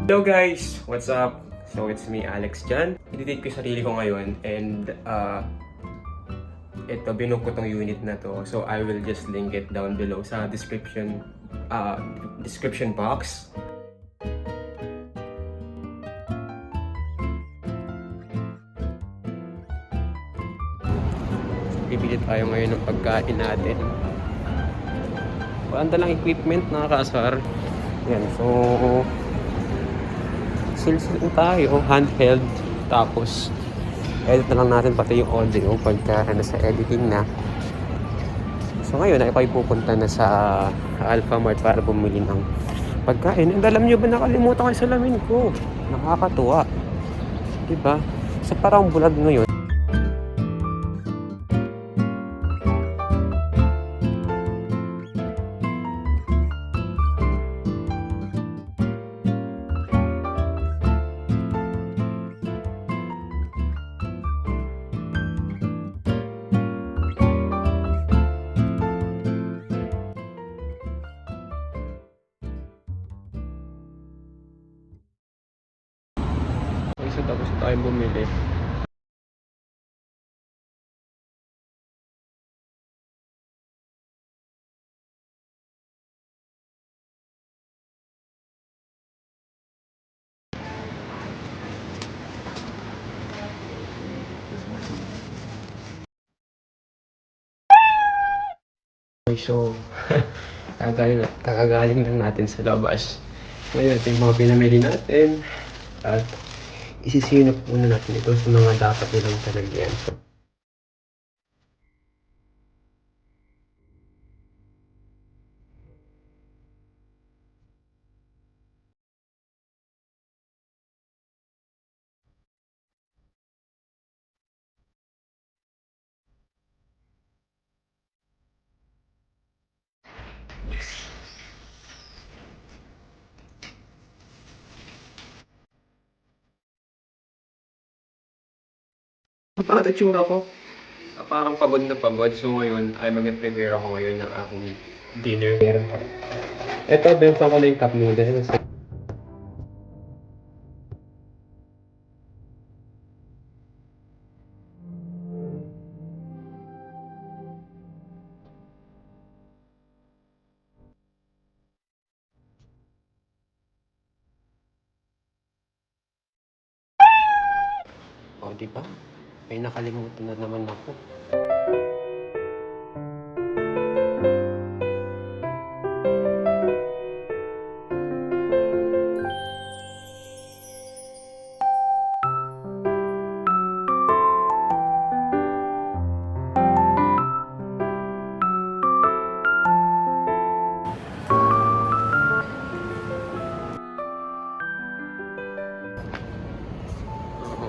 Hello guys! What's up? So it's me, Alex dyan. I-date ko yung sarili ko ngayon and ito, binook ko tong unit na to. So I will just link it down below sa description box. Bibili tayo ngayon ng pagkain natin. Walang dalang equipment, nakakasar. Yan, so silsil tayo, handheld. Tapos edit na lang natin pati yung audio pagka nasa editing na. So ngayon ay pupunta na sa Alphamart para bumili ng pagkain. And alam nyo ba, nakalimutan ko yung salamin ko. Nakakatuwa, diba? Sa parang bulag ngayon. So tapos tayo bumili. Okay, so kakagaling lang natin sa labas. Ngayon ito yung mga pinamili natin at isisinop muna natin ito sa mga dapat nilang talagyan. Bakit itsura ko? Parang pagod na pagod. So ngayon ay mag-prepare ako ngayon ng aking dinner. Ito, binuksan ko na yung cup noodles. O, diba? May nakalimutan na naman ako.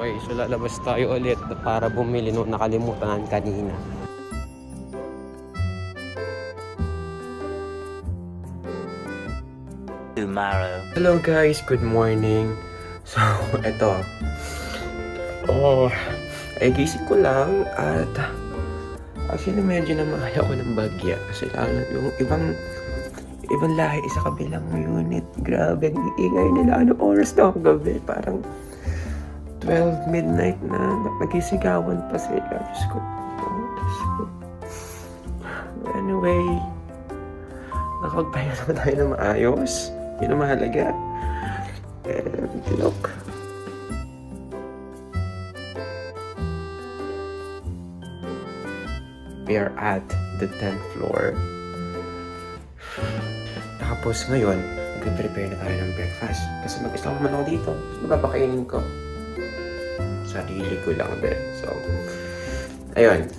Okay, so lalabas tayo ulit para bumili nung nakalimutan kanina. Tomorrow. Hello guys, good morning. So, eto. Gising ko lang at actually medyo namahaya ako ng bagya kasi yung ibang lahi sa kabilang unit. Grabe, ang iingay nila. Ano oras na ang gabi? Parang 12 midnight na, nagisigawan pa sila. Diyos ko. Anyway, nakapagpahinga naman tayo na maayos. Yun ang mahalaga. And look. We are at the 10th floor. Tapos ngayon, nag-prepare na tayo ng breakfast. Kasi mag-isama naman ako dito. Mapapakainin ko. Sarili ko lang din. So, ayun.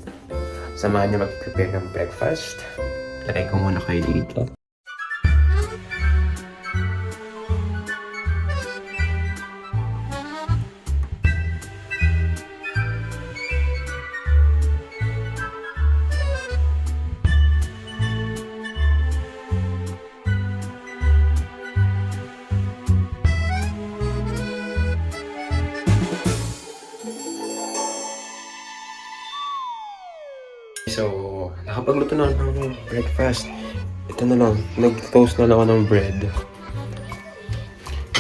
Samahan niyo mag-prepare ng breakfast. Try ko muna kayo dito. So, nakapagluto na ako ng breakfast. Ito na lang, nag-toast na lang ako ng bread.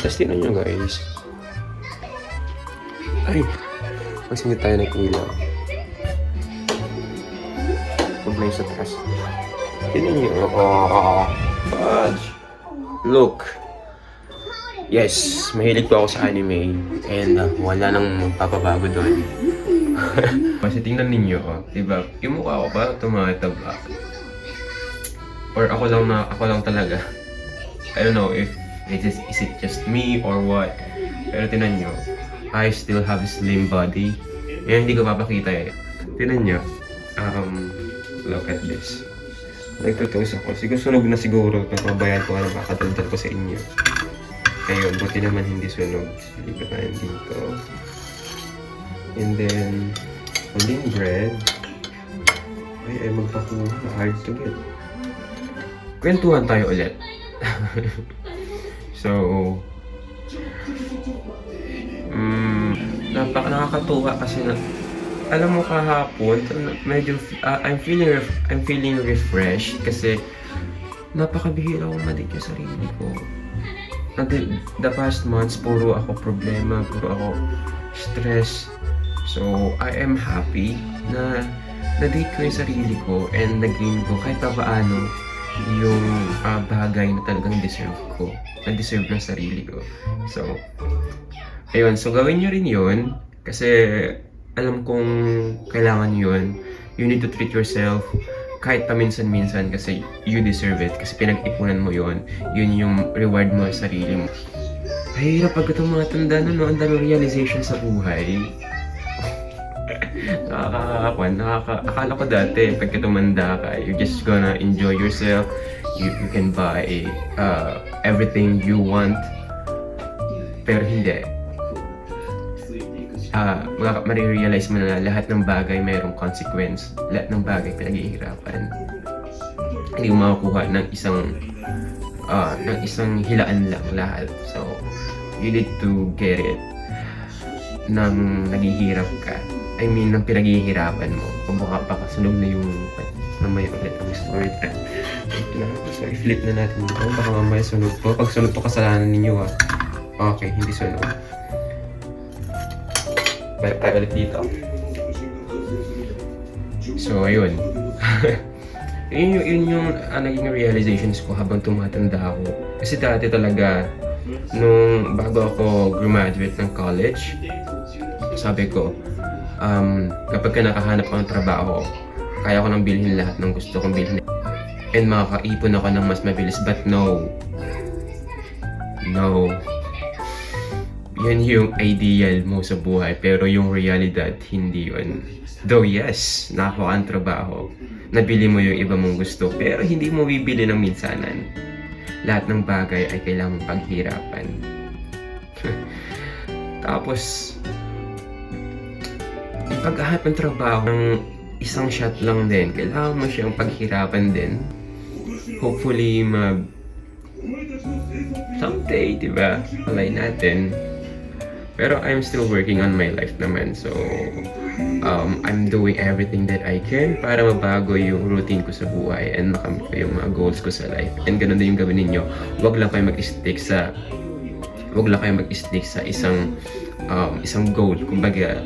Tapos tingnan nyo guys. Ay! Magsingit tayo ng ilaw. Huwag na yung sa taas. Tingnan nyo. Fudge! Look! Yes! Mahilig po ako sa anime. And wala nang papabago doon. Kasi tingnan ninyo, diba? Yung mukha ko ba tumataba? Or ako lang talaga. I don't know if is it just me or what. Pero tingnan nyo, I still have a slim body. Yan hindi ko papakita eh. Tingnan nyo, look at this. Nagtutus ako. Sunog na siguro itong pabayad ko na makakadaldal ko sa inyo. Ayun, buti naman hindi sunog. Libre tayo dito. And then, holding bread. Ay magpakuha. Hard to get. Kwentuhan tayo ulit. So, nakakatuwa kasi alam mo kahapon, medyo I'm feeling refreshed kasi napakabihira akong madik yung sarili ko. Until the past months, puro ako problema, puro ako stress. So, I am happy na na-date ko yung sarili ko and nag-gain ko kahit pa paano yung bagay na talagang deserve ko. Na-deserve ng sarili ko. So, ayun. So, gawin nyo rin yun kasi alam kong kailangan yun. You need to treat yourself kahit paminsan-minsan kasi you deserve it. Kasi pinag-ipunan mo yun. Yun yung reward mo sa sarili mo. Ay, pag itong mga tanda na, no, ang dami realization sa buhay. Akala ko dati, pagka tumanda ka, you're just gonna enjoy yourself. You can buy everything you want. Pero hindi. Marirealize mo na lahat ng bagay mayroong consequence. Lahat ng bagay pinaghihirapan. Hindi mo makakuha ng isang hilaan lang lahat. So, you need to get it nang naghihirap ka. I mean, nang pinaghihirapan mo. Kung baka sunog na yung mamaya ulit ang story time. So, i-flip na natin dito. Baka mamaya sunog po. Pag sunog to, kasalanan ninyo ha. Okay, hindi sunog. Balik tayo ulit dito. So, ayun. yun yung naging realizations ko habang tumatanda ako. Kasi dati talaga, nung bago ako graduate ng college, sabi ko, kapag ka nakahanap ako ng trabaho, kaya ko nang bilhin lahat ng gusto kong bilhin. And makakaipon ako ng mas mabilis. But no. Yan yung ideal mo sa buhay. Pero yung realidad, hindi yun. Though yes, nakakuha ang trabaho. Nabili mo yung iba mong gusto. Pero hindi mo bibili ng minsanan. Lahat ng bagay ay kailangan paghirapan. Tapos, paghahanap ng trabaho ng isang shot lang din, kailangan mo siyang paghirapan din. Hopefully, someday, diba? Alay natin. Pero I'm still working on my life naman. So, I'm doing everything that I can para mabago yung routine ko sa buhay and makamit ko yung mga goals ko sa life. And ganun din yung gawin ninyo. Huwag lang kayo mag-stick sa isang goal. Kumbaga,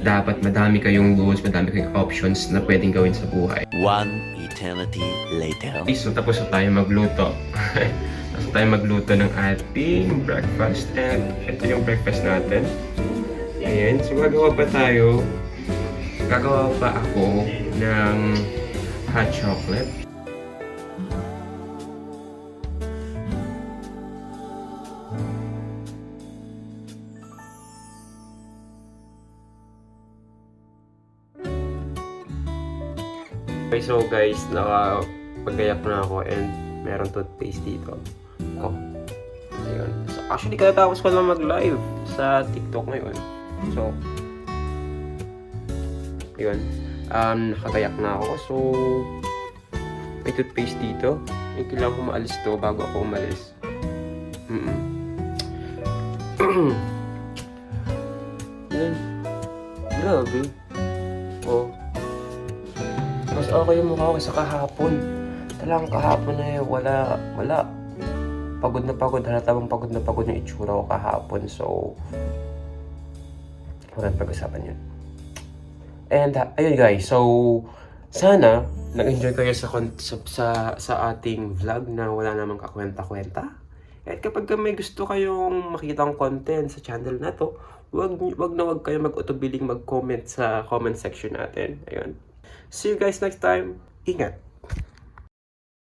dapat madami kayong goals, madami kayong options na pwedeng gawin sa buhay. One eternity later. So, tapos na tayo magluto. Tapos tayo magluto ng ating breakfast. And ito yung breakfast natin. Ayan. So, gagawa pa ako ng hot chocolate. Okay, so guys, nakapagayak na ako and meron toothpaste dito. Oh, ayun. So, actually, katapos ko lang mag-live sa TikTok ngayon. So, ayun. Nakagayak na ako. So, may toothpaste dito. May kailangan ko maalis to bago ako umalis. Yan. Grabe. Oh. Mas okay yung mukha ko sa kahapon. Talagang kahapon na wala. halata bang pagod na pagod yung itsura ko kahapon. So, huwag natin pag-usapan yun. And, ayun guys, so, sana, nag-enjoy kayo sa ating vlog na wala namang kakwenta-kwenta. At kapag may gusto kayong makitang content sa channel na to, wag kayo mag-utubiling mag-comment sa comment section natin. Ayun. See you guys next time. Ingat!